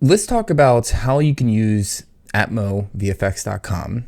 let's talk about how you can use ATMO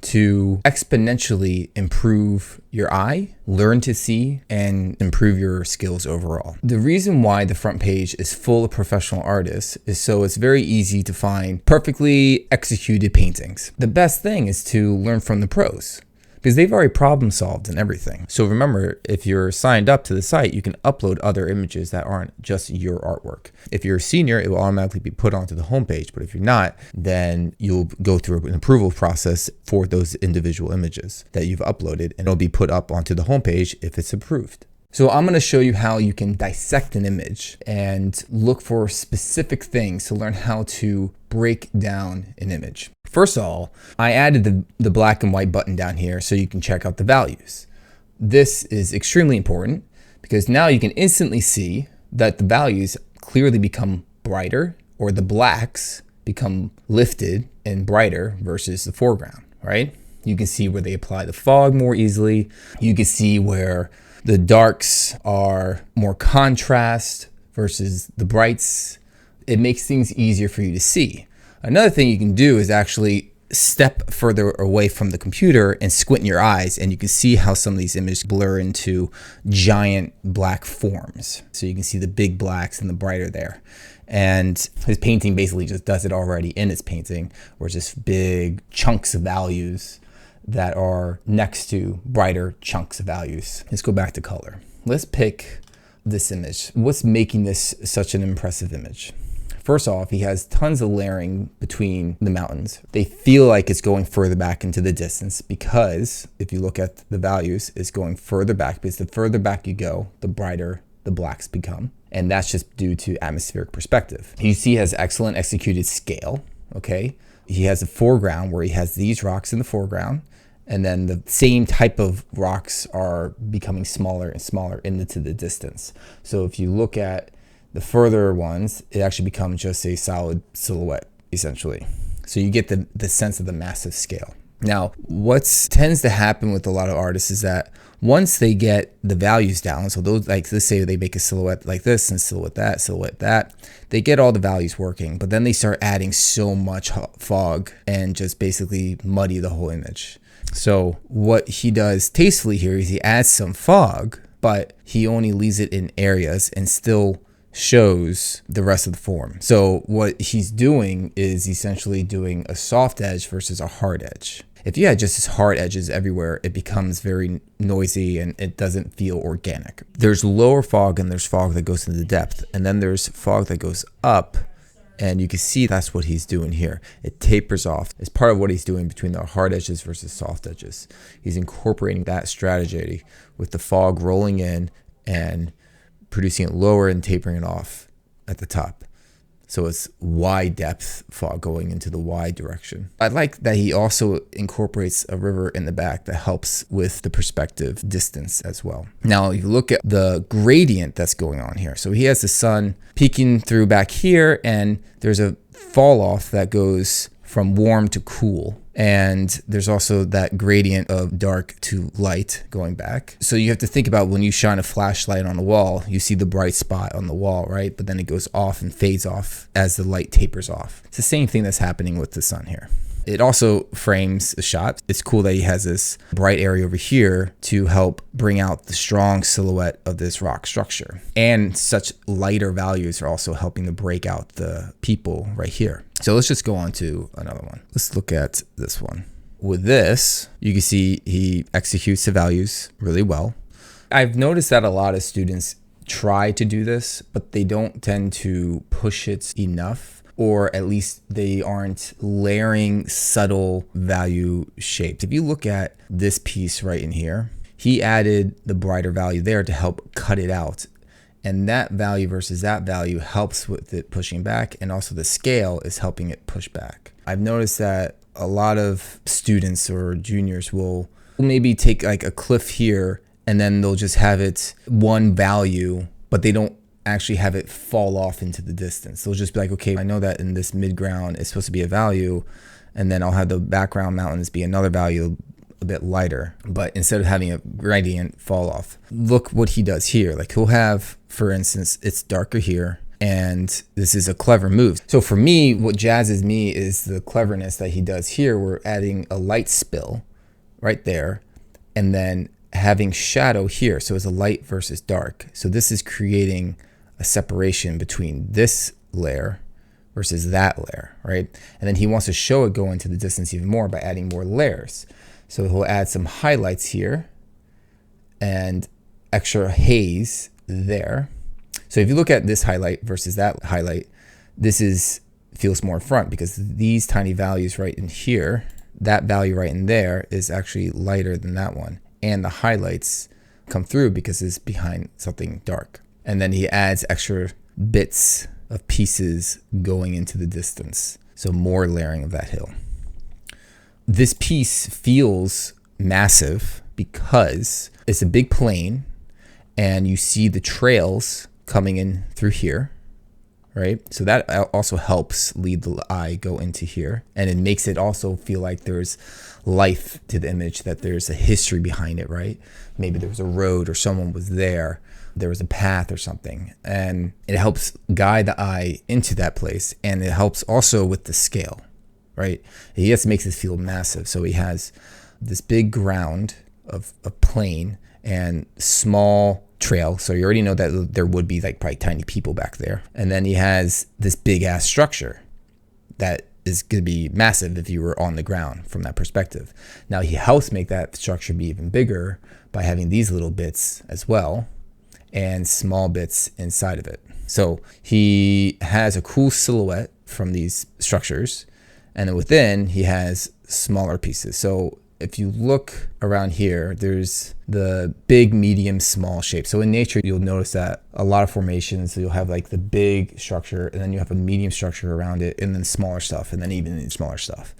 to exponentially improve your eye, learn to see, and improve your skills overall. The reason why the front page is full of professional artists is so it's very easy to find perfectly executed paintings. The best thing is to learn from the pros, because they've already problem solved and everything. So remember, if you're signed up to the site, you can upload other images that aren't just your artwork. If you're a senior, it will automatically be put onto the homepage. But if you're not, then you'll go through an approval process for those individual images that you've uploaded, and it'll be put up onto the homepage if it's approved. So I'm going to show you how you can dissect an image and look for specific things to learn how to break down an image. First of all, I added the black and white button down here so you can check out the values. This is extremely important because now you can instantly see that the values clearly become brighter, or the blacks become lifted and brighter versus the foreground, right? You can see where they apply the fog more easily. You can see where the darks are more contrast versus the brights. It makes things easier for you to see. Another thing you can do is actually step further away from the computer and squint your eyes, and you can see how some of these images blur into giant black forms. So you can see the big blacks and the brighter there. And his painting basically just does it already in its painting, where it's just big chunks of values that are next to brighter chunks of values. Let's go back to color. Let's pick this image. What's making this such an impressive image? First off, he has tons of layering between the mountains. They feel like it's going further back into the distance because if you look at the values, it's going further back, because the further back you go, the brighter the blacks become. And that's just due to atmospheric perspective. You see he has excellent executed scale, okay? He has a foreground where he has these rocks in the foreground, and then the same type of rocks are becoming smaller and smaller into the distance. So if you look at the further ones, it actually becomes just a solid silhouette, essentially. So you get the sense of the massive scale. Now, what tends to happen with a lot of artists is that once they get the values down, so those, like, let's say they make a silhouette like this and silhouette that, they get all the values working, but then they start adding so much fog and just basically muddy the whole image. So what he does tastefully here is he adds some fog, but he only leaves it in areas and still shows the rest of the form. So what he's doing is essentially doing a soft edge versus a hard edge. If you had just hard edges everywhere, it becomes very noisy and it doesn't feel organic. There's lower fog and there's fog that goes into the depth, and then there's fog that goes up, and you can see that's what he's doing here. It tapers off. It's part of what he's doing between the hard edges versus soft edges. He's incorporating that strategy with the fog rolling in and producing it lower and tapering it off at the top. So it's wide depth fog going into the wide direction. I like that he also incorporates a river in the back that helps with the perspective distance as well. Now, if you look at the gradient that's going on here. So he has the sun peeking through back here, and there's a fall off that goes from warm to cool. And there's also that gradient of dark to light going back. So you have to think about when you shine a flashlight on a wall, you see the bright spot on the wall, right? But then it goes off and fades off as the light tapers off. It's the same thing that's happening with the sun here. It also frames the shot. It's cool that he has this bright area over here to help bring out the strong silhouette of this rock structure. And such lighter values are also helping to break out the people right here. So let's just go on to another one. Let's look at this one. With this, you can see he executes the values really well. I've noticed that a lot of students try to do this, but they don't tend to push it enough, or at least they aren't layering subtle value shapes. If you look at this piece right in here, he added the brighter value there to help cut it out. And that value versus that value helps with it pushing back, and also the scale is helping it push back. I've noticed that a lot of students or juniors will maybe take like a cliff here, and then they'll just have it one value, but they don't actually have it fall off into the distance. They'll just be like, okay, I know that in this midground it's supposed to be a value, and then I'll have the background mountains be another value, a bit lighter, but instead of having a gradient fall off. Look what he does here. Like he'll have, for instance, it's darker here, And this is a clever move. So for me, what jazzes me is the cleverness that he does here. We're adding a light spill right there, and then having shadow here. So it's a light versus dark. So this is creating a separation between this layer versus that layer, right? And then he wants to show it go into the distance even more by adding more layers. So he'll add some highlights here and extra haze there. So if you look at this highlight versus that highlight, this feels more front because these tiny values right in here, that value right in there is actually lighter than that one. And the highlights come through because it's behind something dark. And then he adds extra bits of pieces going into the distance. So more layering of that hill. This piece feels massive because it's a big plane and you see the trails coming in through here, right? So that also helps lead the eye go into here. And it makes it also feel like there's life to the image, that there's a history behind it, right? Maybe there was a road or someone was there. There was a path or something. And it helps guide the eye into that place. And it helps also with the scale, right? He just makes it feel massive. So he has this big ground of plane and small trail. So you already know that there would be like probably tiny people back there. And then he has this big ass structure that is going to be massive if you were on the ground from that perspective. Now he helps make that structure be even bigger by having these little bits as well and small bits inside of it. So he has a cool silhouette from these structures, and then within he has smaller pieces. So if you look around here, there's the big, medium, small shape. So in nature, you'll notice that a lot of formations, you'll have like the big structure, and then you have a medium structure around it, and then smaller stuff, and then even smaller stuff.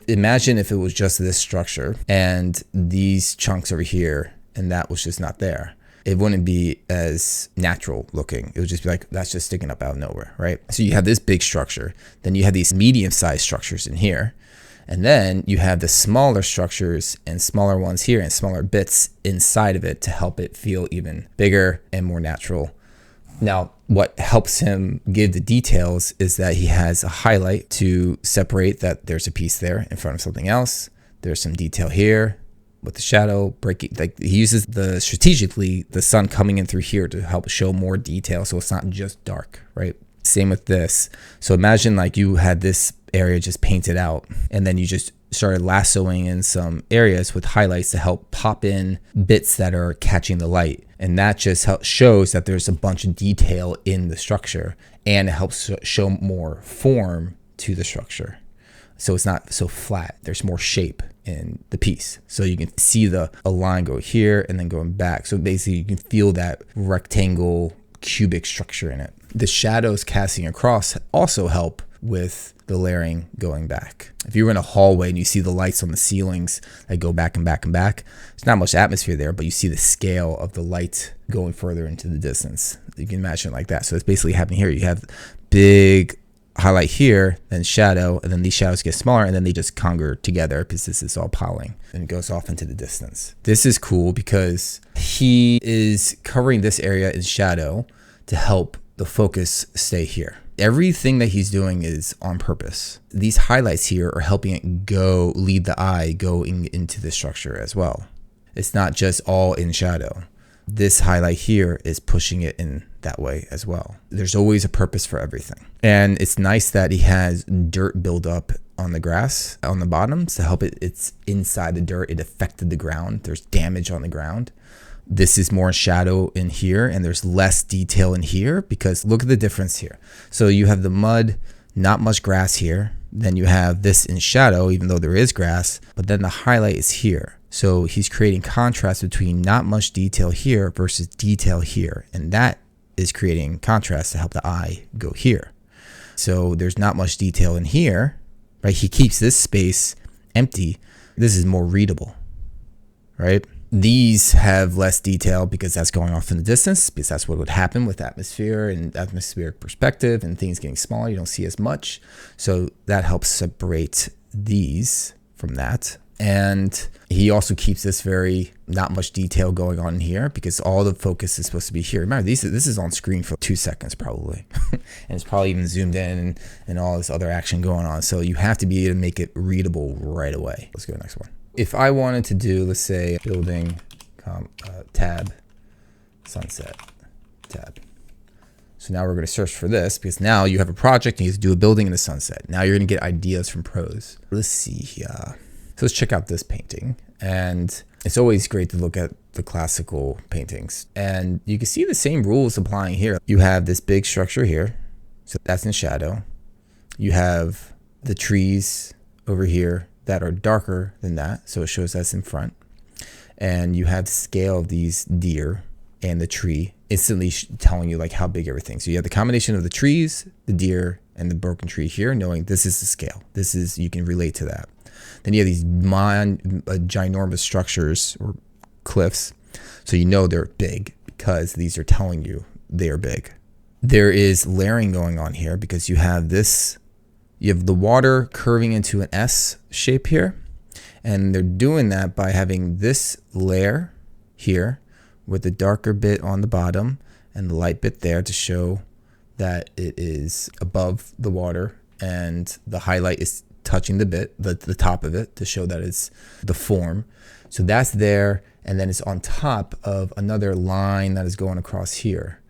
Imagine if it was just this structure and these chunks over here, and that was just not there. It wouldn't be as natural looking. It would just be like, that's just sticking up out of nowhere, right? So you have this big structure, then you have these medium-sized structures in here, and then you have the smaller structures and smaller ones here and smaller bits inside of it to help it feel even bigger and more natural. Now, what helps him give the details is that he has a highlight to separate that there's a piece there in front of something else. There's some detail here with the shadow breaking. Like he uses strategically the sun coming in through here to help show more detail, so it's not just dark, right? Same with this. So imagine like you had this area just painted out, and then you just started lassoing in some areas with highlights to help pop in bits that are catching the light. And that just shows that there's a bunch of detail in the structure, and it helps show more form to the structure. So it's not so flat. There's more shape in the piece. So you can see a line go here and then going back. So basically you can feel that rectangle cubic structure in it. The shadows casting across also help with the layering going back. If you were in a hallway and you see the lights on the ceilings that go back and back and back, there's not much atmosphere there, but you see the scale of the light going further into the distance. You can imagine it like that. So it's basically happening here. You have big highlight here, then shadow, and then these shadows get smaller, and then they just conquer together because this is all piling and goes off into the distance. This is cool because he is covering this area in shadow to help the focus stay here. Everything that he's doing is on purpose. These highlights here are helping it lead the eye going into the structure as well. It's not just all in shadow. This highlight here is pushing it in that way as well. There's always a purpose for everything. And it's nice that he has dirt build up on the grass on the bottoms to help it's inside the dirt. It affected the ground. There's damage on the ground. This is more shadow in here, and there's less detail in here because look at the difference here. So you have the mud, not much grass here. Then you have this in shadow, even though there is grass, but then the highlight is here. So he's creating contrast between not much detail here versus detail here. And that is creating contrast to help the eye go here. So there's not much detail in here, right? He keeps this space empty. This is more readable, right? These have less detail because that's going off in the distance, because that's what would happen with atmosphere and atmospheric perspective and things getting smaller. You don't see as much. So that helps separate these from that. And he also keeps this very not much detail going on in here because all the focus is supposed to be here. Remember, this is on screen for 2 seconds probably. And it's probably even zoomed in and all this other action going on. So you have to be able to make it readable right away. Let's go to the next one. If I wanted to do, let's say, building tab, sunset tab. So now we're going to search for this because now you have a project and you have to do a building in the sunset. Now you're going to get ideas from pros. Let's see here. So let's check out this painting. And it's always great to look at the classical paintings. And you can see the same rules applying here. You have this big structure here. So that's in shadow. You have the trees over here that are darker than that. So it shows that's in front. And you have the scale of these deer and the tree instantly telling you like how big everything. So you have the combination of the trees, the deer, and the broken tree here, knowing this is the scale. This is, you can relate to that. Then you have these ginormous structures or cliffs. So you know they're big because these are telling you they are big. There is layering going on here because you have this, you have the water curving into an S shape here. And they're doing that by having this layer here with the darker bit on the bottom and the light bit there to show that it is above the water, and the highlight is touching the bit, the top of it, to show that it's the form. So that's there, and then it's on top of another line that is going across here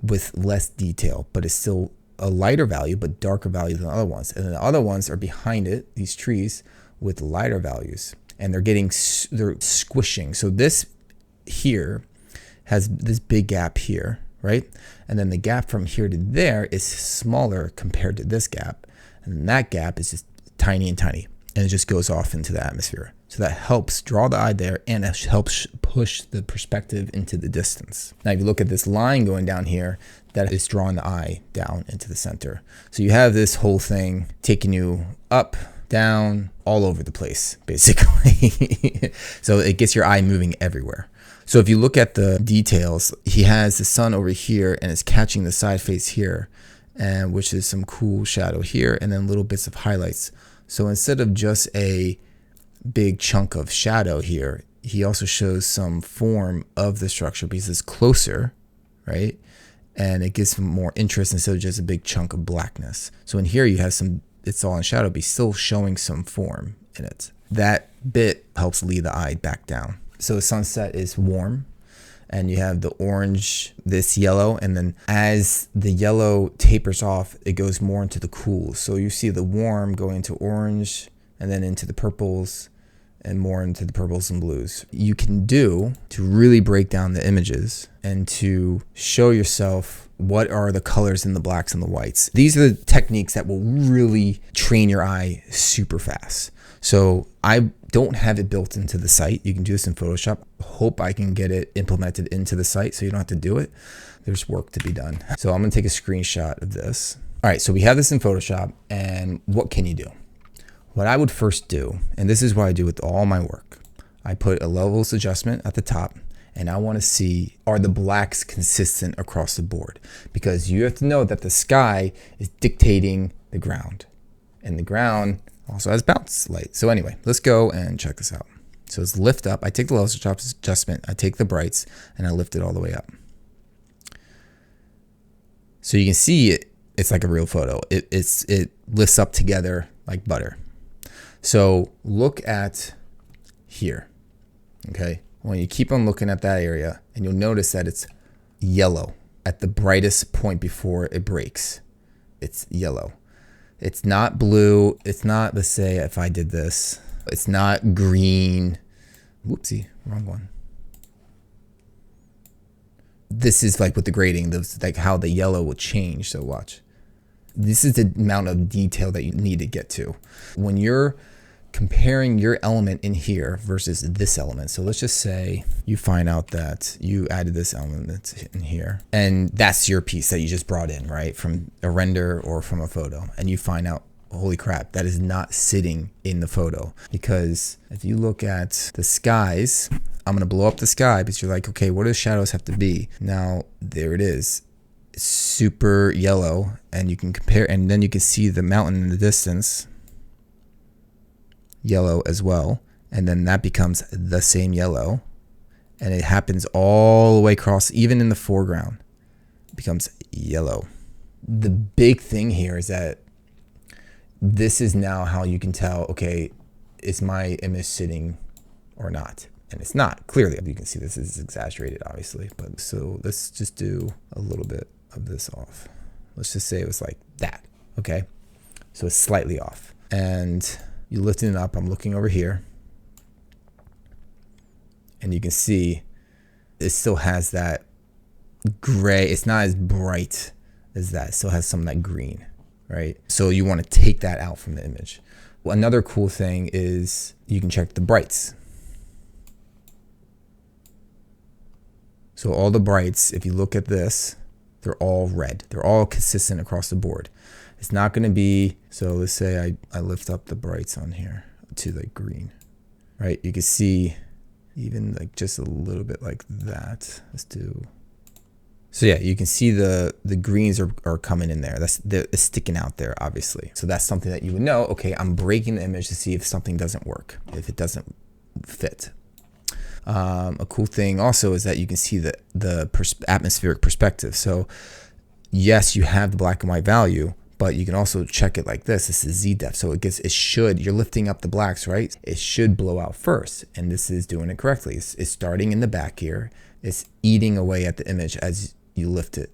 with less detail, but it's still a lighter value but darker value than the other ones. And then the other ones are behind it, these trees, with lighter values, and they're squishing. So this here has this big gap here, right? And then the gap from here to there is smaller compared to this gap. And that gap is just tiny and tiny, and it just goes off into the atmosphere. So that helps draw the eye there, and it helps push the perspective into the distance. Now, if you look at this line going down here, that is drawing the eye down into the center. So you have this whole thing taking you up, down, all over the place, basically. So it gets your eye moving everywhere. So if you look at the details, he has the sun over here and it's catching the side face here, and which is some cool shadow here, and then little bits of highlights. So instead of just a big chunk of shadow here, he also shows some form of the structure because it's closer, right? And it gives him more interest instead of just a big chunk of blackness. So in here you have some, it's all in shadow, but still showing some form in it. That bit helps lead the eye back down. So sunset is warm, and you have the orange, this yellow, and then as the yellow tapers off, it goes more into the cool. So you see the warm go into orange and then into the purples and more into the purples and blues. You can do to really break down the images and to show yourself what are the colors in the blacks and the whites. These are the techniques that will really train your eye super fast. So I don't have it built into the site. You can do this in Photoshop. Hope I can get it implemented into the site so you don't have to do it. There's work to be done. So I'm gonna take a screenshot of this. All right, so we have this in Photoshop, and what can you do? What I would first do, and this is what I do with all my work, I put a levels adjustment at the top, and I want to see, are the blacks consistent across the board? Because you have to know that the sky is dictating the ground, and the ground also has bounce light. So anyway, let's go and check this out. So it's lift up. I take the levels adjustment, I take the brights, and I lift it all the way up. So you can see it. It's like a real photo. It lifts up together like butter. So look at here, okay? When you keep on looking at that area, and you'll notice that it's yellow at the brightest point before it breaks. It's yellow. It's not blue. It's not, let's say if I did this, it's not green. Whoopsie, wrong one. This is like with the grading, like how the yellow will change, so watch. This is the amount of detail that you need to get to. When you're comparing your element in here versus this element. So let's just say you find out that you added this element in here, and that's your piece that you just brought in, right? From a render or from a photo. And you find out, holy crap, that is not sitting in the photo. Because if you look at the skies, I'm gonna blow up the sky because you're like, okay, what do the shadows have to be? Now, there it is. It's super yellow, and you can compare, and then you can see the mountain in the distance, yellow as well, and then that becomes the same yellow, and it happens all the way across, even in the foreground, it becomes yellow. The big thing here is that this is now how you can tell, okay, is my image sitting or not? And it's not, clearly. You can see this is exaggerated, obviously. But so let's just do a little bit of this off. Let's just say it was like that, okay? So it's slightly off. And you lifting it up, I'm looking over here. And you can see it still has that gray. It's not as bright as that. It still has some of that green, right? So you want to take that out from the image. Well, another cool thing is you can check the brights. So all the brights, if you look at this, they're all red. They're all consistent across the board. It's not going to be, so let's say I lift up the brights on here to like green, right? You can see even like just a little bit like that. Let's do, so yeah, you can see the greens are coming in there. It's sticking out there, obviously. So that's something that you would know, okay, I'm breaking the image to see if something doesn't work, if it doesn't fit. A cool thing also is that you can see the atmospheric perspective. So yes, you have the black and white value, but you can also check it like this. This is Z depth. So you're lifting up the blacks, right? It should blow out first. And this is doing it correctly. It's starting in the back here. It's eating away at the image as you lift it.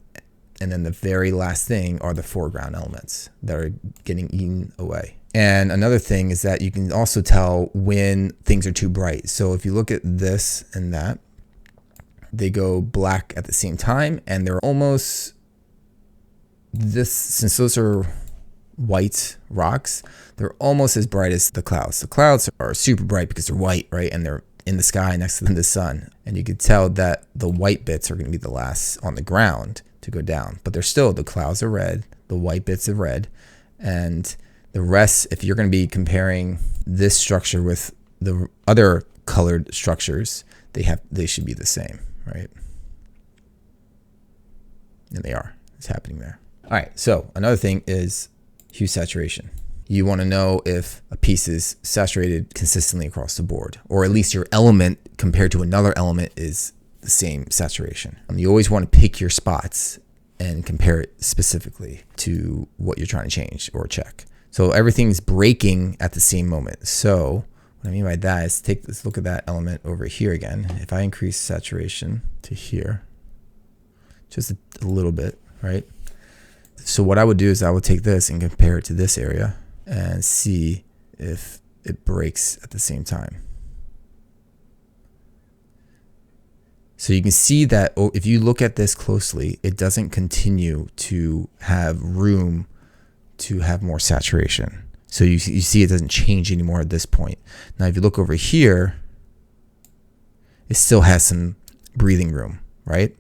And then the very last thing are the foreground elements that are getting eaten away. And another thing is that you can also tell when things are too bright. So if you look at this and that, they go black at the same time, and they're almost since those are white rocks, they're almost as bright as the clouds. The clouds are super bright because they're white, right? And they're in the sky next to the sun. And you could tell that the white bits are going to be the last on the ground to go down, but the clouds are red, the white bits are red, and the rest, if you're going to be comparing this structure with the other colored structures, they should be the same, right? And they are. It's happening there. All right, so another thing is hue saturation. You want to know if a piece is saturated consistently across the board, or at least your element compared to another element is the same saturation. You always want to pick your spots and compare it specifically to what you're trying to change or check. So everything's breaking at the same moment. So what I mean by that is let's look at that element over here again. If I increase saturation to here, just a little bit, right? So what I would do is I would take this and compare it to this area and see if it breaks at the same time. So you can see that if you look at this closely, it doesn't continue to have room to have more saturation. So you see it doesn't change anymore at this point. Now, if you look over here, it still has some breathing room, right?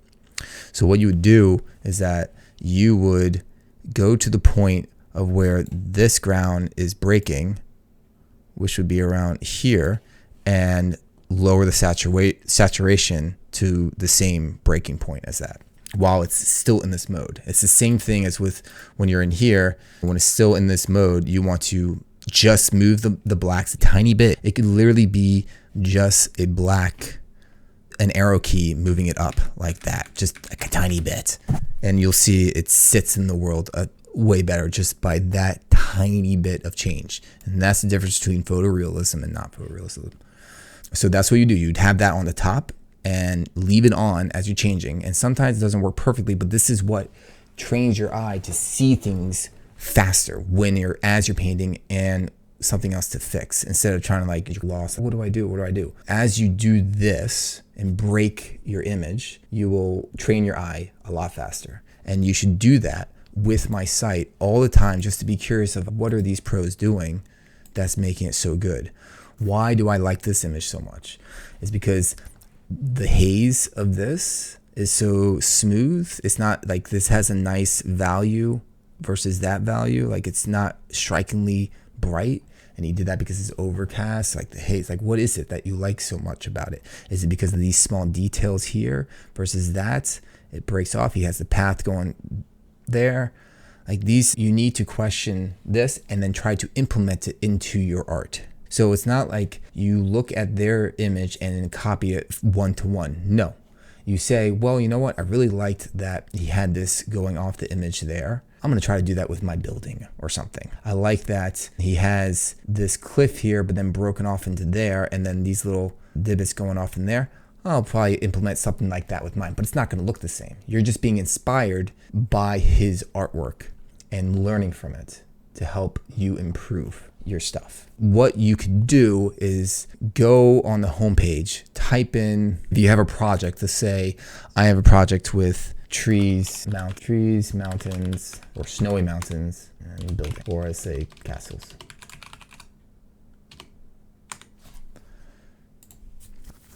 So what you would do is that you would go to the point of where this ground is breaking, which would be around here, and lower the saturation to the same breaking point as that, while it's still in this mode. It's the same thing as with when you're in here. When it's still in this mode, you want to just move the blacks a tiny bit. It could literally be just a black, an arrow key moving it up like that, just like a tiny bit. And you'll see it sits in the world way better just by that tiny bit of change. And that's the difference between photorealism and not photorealism. So that's what you do. You'd have that on the top and leave it on as you're changing. And sometimes it doesn't work perfectly, but this is what trains your eye to see things faster as you're painting and something else to fix, instead of trying to like get lost. What do I do? As you do this and break your image, you will train your eye a lot faster. And you should do that with my site all the time, just to be curious of what are these pros doing that's making it so good. Why do I like this image so much? It's because the haze of this is so smooth. It's not like this has a nice value versus that value. Like it's not strikingly bright. And he did that because it's overcast, like the haze. Like, what is it that you like so much about it? Is it because of these small details here versus that? It breaks off. He has the path going there. Like these, you need to question this and then try to implement it into your art. So it's not like you look at their image and then copy it one to one. No. You say, well, you know what? I really liked that he had this going off the image there. I'm going to try to do that with my building or something. I like that he has this cliff here, but then broken off into there, and then these little divots going off in there. I'll probably implement something like that with mine, but it's not going to look the same. You're just being inspired by his artwork and learning from it to help you improve your stuff. What you could do is go on the homepage, type in, if you have a project, let's say I have a project with trees, mountains, or snowy mountains, and building, or I say castles.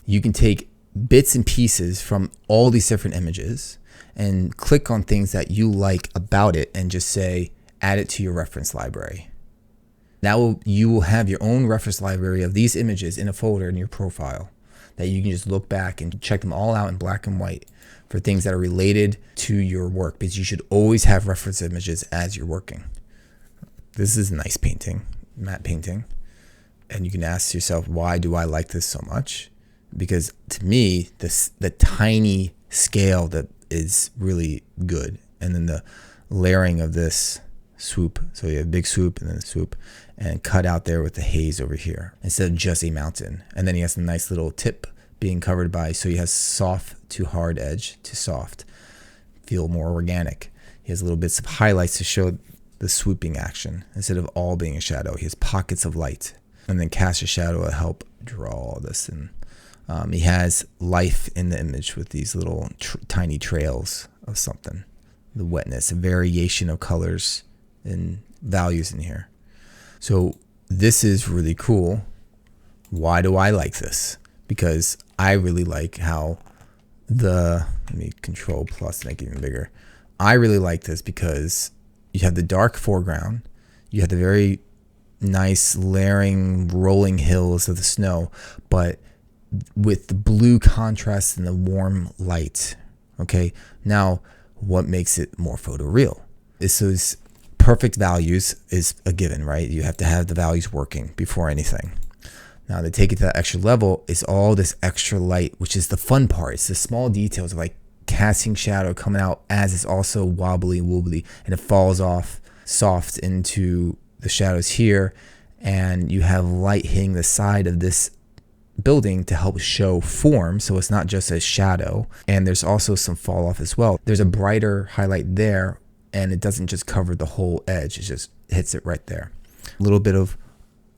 You can take bits and pieces from all these different images and click on things that you like about it and just say, add it to your reference library. Now you will have your own reference library of these images in a folder in your profile that you can just look back and check them all out in black and white for things that are related to your work, because you should always have reference images as you're working. This is a nice painting, matte painting. And you can ask yourself, why do I like this so much? Because to me, the tiny scale that is really good. And then the layering of this swoop. So you have big swoop and then a swoop, and cut out there with the haze over here instead of just a mountain. And then he has a nice little tip being covered by, so he has soft to hard edge to soft, feel more organic. He has little bits of highlights to show the swooping action instead of all being a shadow. He has pockets of light, and then cast a shadow to help draw all this. And he has life in the image with these little tiny trails of something, the wetness, a variation of colors and values in here. So this is really cool. Why do I like this? Because I really like how let me control plus make it even bigger. I really like this because you have the dark foreground, you have the very nice layering rolling hills of the snow, but with the blue contrast and the warm light. Okay, now what makes it more photoreal? This is perfect values is a given, right? You have to have the values working before anything. Now to take it to that extra level is all this extra light, which is the fun part. It's the small details of like casting shadow coming out as it's also wobbly, and it falls off soft into the shadows here. And you have light hitting the side of this building to help show form, so it's not just a shadow. And there's also some fall off as well. There's a brighter highlight there, and it doesn't just cover the whole edge, it just hits it right there. A little bit of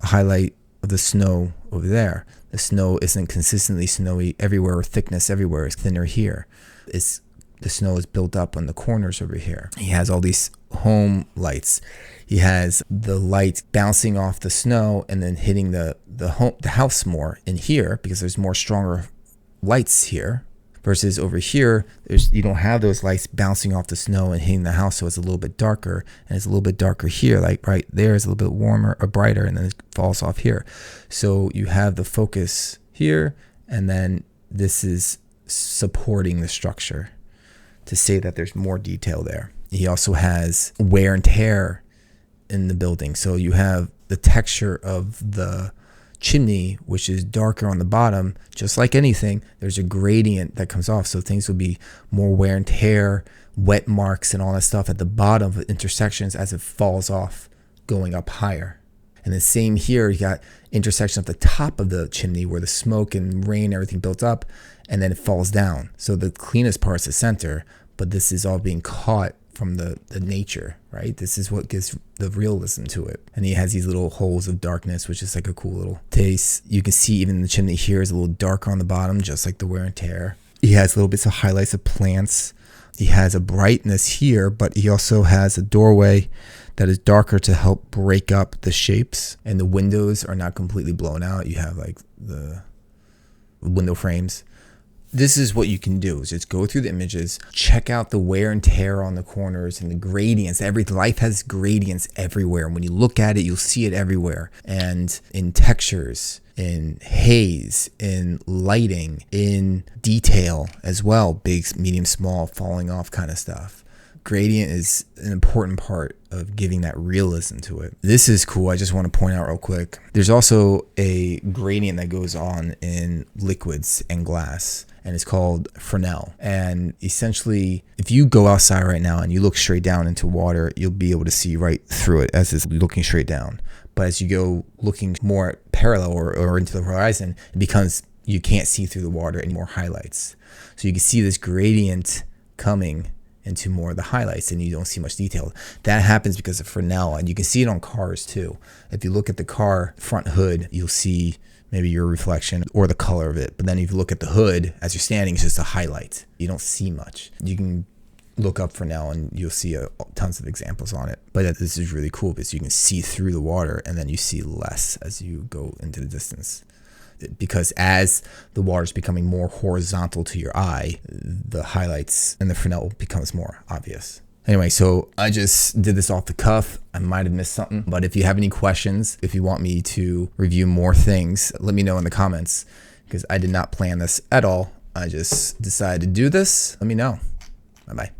highlight of the snow over there. The snow isn't consistently snowy everywhere, or thickness everywhere. It's thinner here. The snow is built up on the corners over here. He has all these home lights. He has the light bouncing off the snow and then hitting the house more in here, because there's more stronger lights here. Versus over here, you don't have those lights bouncing off the snow and hitting the house, so it's a little bit darker, and it's a little bit darker here, like right there is a little bit warmer or brighter, and then it falls off here. So you have the focus here, and then this is supporting the structure to say that there's more detail there. He also has wear and tear in the building, so you have the texture of the chimney, which is darker on the bottom. Just like anything, there's a gradient that comes off, so things will be more wear and tear, wet marks and all that stuff at the bottom of intersections as it falls off going up higher. And the same here, you got intersection at the top of the chimney where the smoke and rain, everything built up, and then it falls down. So the cleanest part is the center, but this is all being caught from the nature, right? This is what gives the realism to it. And he has these little holes of darkness, which is like a cool little taste. You can see even the chimney here is a little darker on the bottom, just like the wear and tear. He has little bits of highlights of plants. He has a brightness here, but he also has a doorway that is darker to help break up the shapes. And the windows are not completely blown out. You have like the window frames. This is what you can do, is just go through the images, check out the wear and tear on the corners and the gradients. Life has gradients everywhere. And when you look at it, you'll see it everywhere. And in textures, in haze, in lighting, in detail as well, big, medium, small, falling off kind of stuff. Gradient is an important part of giving that realism to it. This is cool. I just want to point out real quick. There's also a gradient that goes on in liquids and glass, and it's called fresnel. And essentially, if you go outside right now and you look straight down into water, you'll be able to see right through it as it's looking straight down. But as you go looking more parallel or into the horizon, it becomes, you can't see through the water anymore, highlights. So you can see this gradient coming into more of the highlights and you don't see much detail. That happens because of fresnel, and you can see it on cars too. If you look at the car front hood, you'll see maybe your reflection or the color of it. But then if you look at the hood as you're standing, it's just a highlight. You don't see much. You can look up fresnel and you'll see tons of examples on it. But this is really cool because you can see through the water and then you see less as you go into the distance. Because as the water is becoming more horizontal to your eye, the highlights and the fresnel becomes more obvious. Anyway, so I just did this off the cuff. I might have missed something, but if you have any questions, if you want me to review more things, let me know in the comments, because I did not plan this at all. I just decided to do this. Let me know. Bye-bye.